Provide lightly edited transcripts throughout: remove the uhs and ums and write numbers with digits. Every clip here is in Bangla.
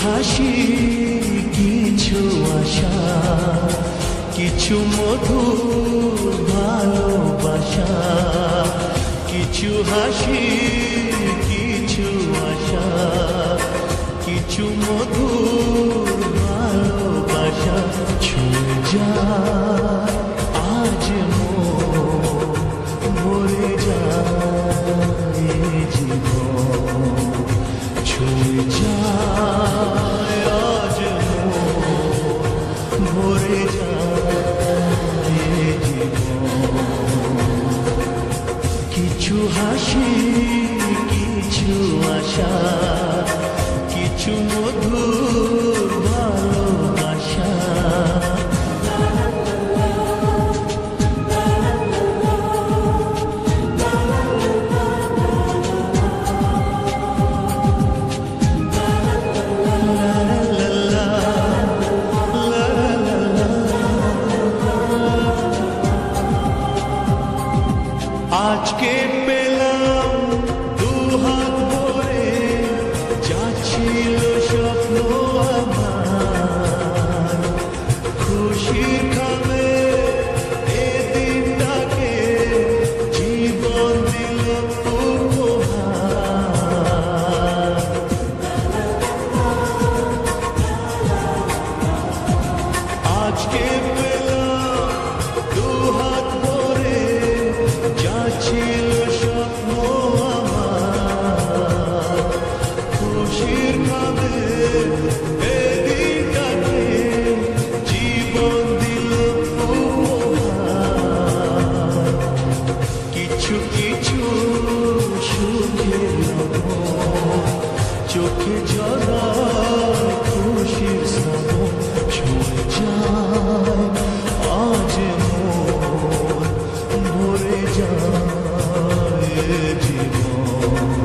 হাসি কিছু আশা কিছু মধুর ভালোবাসা কিছু হাসি কিছু আশা কিছু মধুর ভালোবাসা ছুঁয়ে যায় আজ ভরে যায় জীবন ছুঁয়ে যায় আজ ভরে যায় জীবন কিছু হাসি কিছু আশা কিছু মধুর ভালোবাসা আজকে পেলাম দুহাত ভরে যা ছিল স্বপ্ন আমার খুশির খাবে এ দিনটাকে জীবন দিল উপহার আজকে পেলাম দুহাত ভরে যা ছিল স্বপ্ন আমার খুশির খাবে এ দিনটাকে জীবন দিল উপহার কিছু কিছু সুখের চোখে জড়ায় খুশির শ্রাবণ ছুঁয়ে যায় আজ ভরে যায় জীবন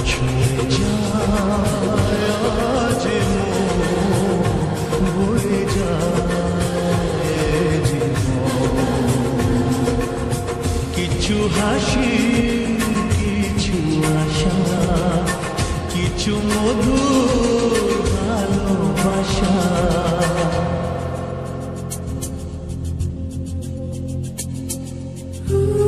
ছুঁয়ে যায় আজ ভরে যায় জীবন কিছু হাসি কিছু আশা কিছু মধুর ভালোবাসা Ooh.